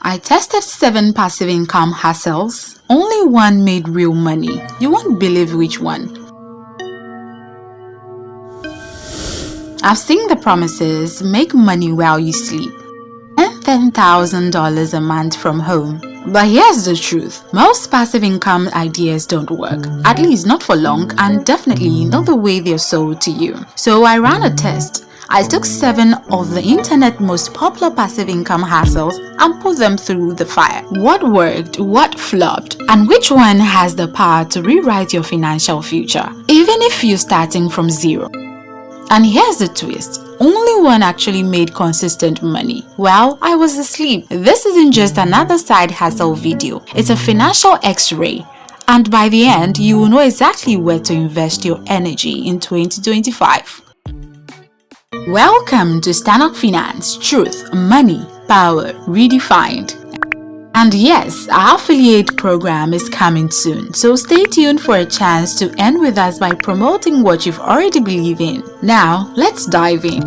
I tested 7 passive income hustles. Only one made real money. You won't believe which one. I've seen the promises: make money while you sleep, earn $10,000 a month from home. But here's the truth: most passive income ideas don't work, at least not for long, and definitely not the way they're sold to you. So I ran a test. I took 7 of the internet's most popular passive income hustles and put them through the fire. What worked, what flopped, and which one has the power to rewrite your financial future, even if you're starting from zero. And here's the twist: only one actually made consistent money while I was asleep. This isn't just another side hustle video, it's a financial x-ray. And by the end, you will know exactly where to invest your energy in 2025. Welcome to STANOK Finance, Truth, Money, Power, Redefined. And yes, our affiliate program is coming soon, so stay tuned for a chance to earn with us by promoting what you've already believed in. Now, let's dive in.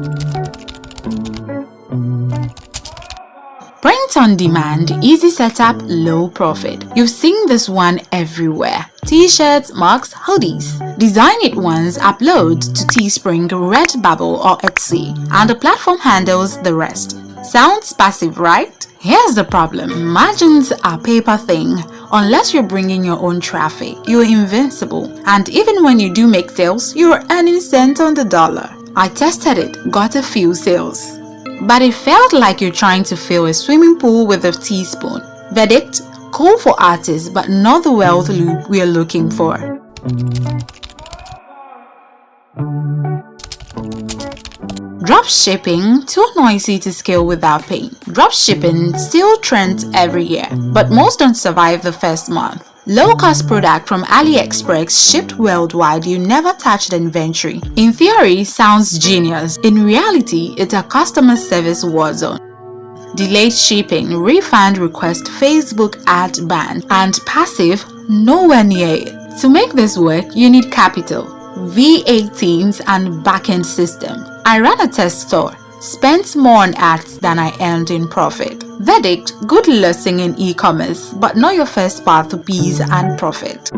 Print on demand, easy setup, low profit. You've seen this one everywhere. T-shirts, mugs, hoodies. Design it once, upload to Teespring, Redbubble or Etsy, and the platform handles the rest. Sounds passive, right? Here's the problem: margins are a paper thing. Unless you're bringing your own traffic, you're invincible. And even when you do make sales, you're earning cents on the dollar. I tested it, got a few sales, but it felt like you're trying to fill a swimming pool with a teaspoon. Verdict: cool for artists, but not the wealth loop we're looking for. Dropshipping, too noisy to scale without pain. Dropshipping still trends every year, but most don't survive the first month. Low-cost product from AliExpress shipped worldwide, you never touch the inventory. In theory, sounds genius. In reality, it's a customer service war zone. Delayed shipping, refund request, Facebook ad ban, and passive, nowhere near it. To make this work, you need capital, V18s, and backend system. I ran a test store, spent more on ads than I earned in profit. Verdict: good listing in e-commerce, but not your first path to peace and profit.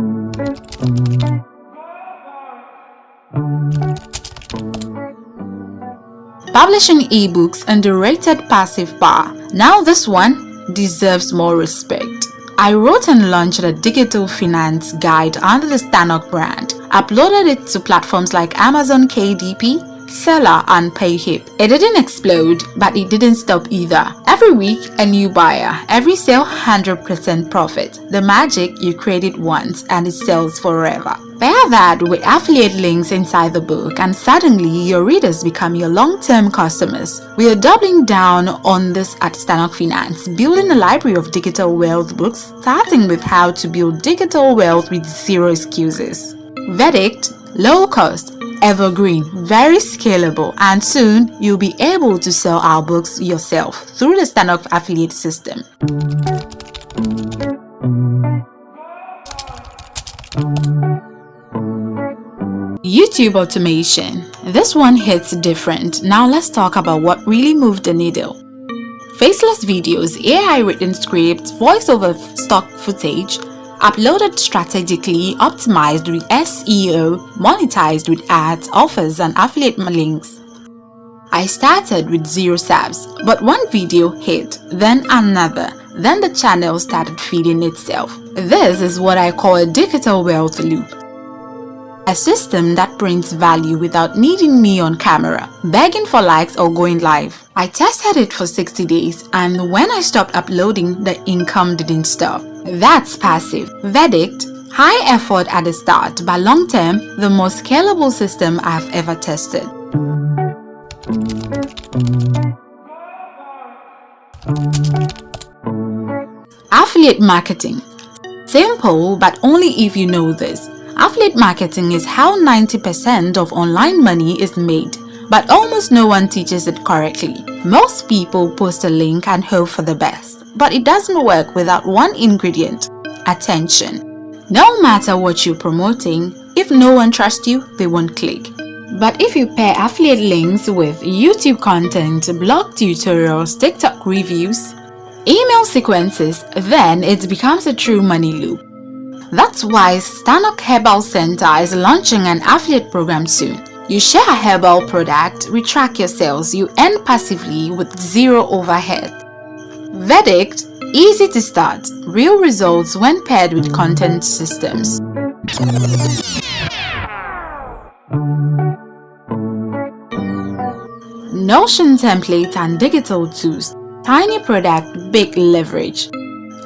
Publishing ebooks, underrated passive power. Now this one deserves more respect. I wrote and launched a digital finance guide under the STANOK brand, uploaded it to platforms like Amazon KDP, Seller and Payhip. It didn't explode, but it didn't stop either. Every week, a new buyer. Every sale, 100% profit. The magic: you create it once and it sells forever. Pair that with affiliate links inside the book and suddenly your readers become your long-term customers. We are doubling down on this at STANOK Finance, building a library of digital wealth books, starting with how to build digital wealth with zero excuses. Verdict: low cost, evergreen, very scalable, and soon you'll be able to sell our books yourself through the STANOK affiliate system. YouTube automation. This one hits different. Now let's talk about what really moved the needle. Faceless videos, AI written scripts, voiceover stock footage, uploaded strategically, optimized with SEO, monetized with ads, offers, and affiliate links. I started with 0 subs, but one video hit, then another, then the channel started feeding itself. This is what I call a digital wealth loop. A system that brings value without needing me on camera, begging for likes or going live. I tested it for 60 days, and when I stopped uploading, the income didn't stop. That's passive. Verdict: high effort at the start, but long term, the most scalable system I've ever tested. Affiliate marketing. Simple, but only if you know this. Affiliate marketing is how 90% of online money is made, but almost no one teaches it correctly. Most people post a link and hope for the best, but it doesn't work without one ingredient: attention. No matter what you're promoting, if no one trusts you, they won't click. But if you pair affiliate links with YouTube content, blog tutorials, TikTok reviews, email sequences, then it becomes a true money loop. That's why STANOK Herbal Center is launching an affiliate program soon. You share a herbal product, we track your sales, you earn passively with zero overhead. Verdict: easy to start, real results when paired with content systems. Notion template and digital tools. Tiny product, big leverage.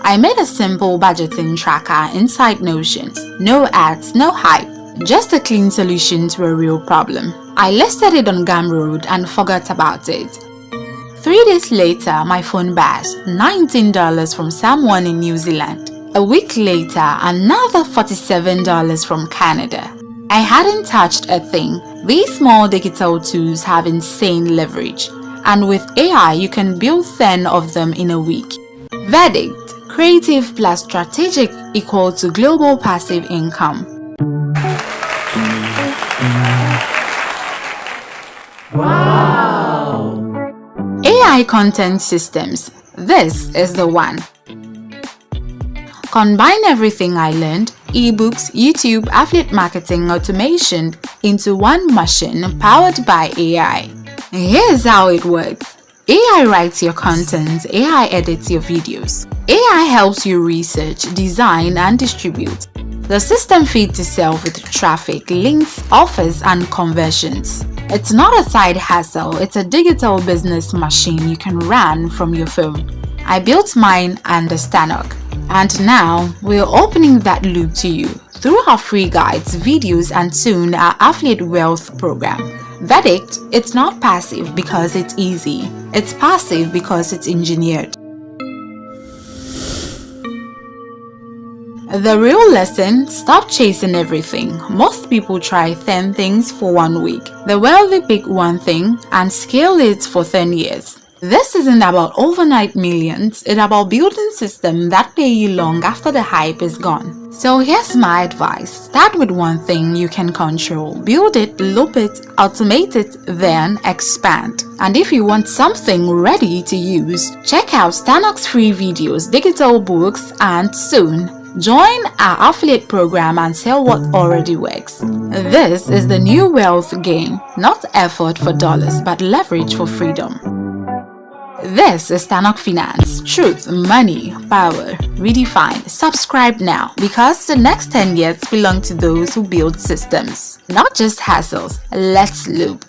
I made a simple budgeting tracker inside Notion. No ads, no hype, just a clean solution to a real problem. I listed it on Gumroad and forgot about it. 3 days later, my phone buzzed, $19 from someone in New Zealand. A week later, another $47 from Canada. I hadn't touched a thing. These small digital tools have insane leverage, and with AI, you can build 10 of them in a week. Verdict: creative plus strategic equal to global passive income. Wow! AI content systems. This is the one. Combine everything I learned, ebooks, YouTube, affiliate marketing, automation, into one machine powered by AI. Here's how it works. AI writes your content, AI edits your videos. AI helps you research, design, and distribute. The system feeds itself with traffic, links, offers, and conversions. It's not a side hustle, it's a digital business machine you can run from your phone. I built mine under STANOK, and now we're opening that loop to you through our free guides, videos, and soon our affiliate wealth program. Verdict: it's not passive because it's easy. It's passive because it's engineered. The real lesson: stop chasing everything. Most people try 10 things for 1 week. The wealthy pick one thing and scale it for 10 years. This isn't about overnight millions, it's about building systems that pay you long after the hype is gone. So here's my advice: start with one thing you can control, build it, loop it, automate it, then expand. And if you want something ready to use, check out STANOK's free videos, digital books, and soon join our affiliate program and sell what already works. This is the new wealth game, not effort for dollars, but leverage for freedom. This is STANOK Finance. Truth, money, power, redefined. Subscribe now because the next 10 years belong to those who build systems, not just hassles. Let's loop.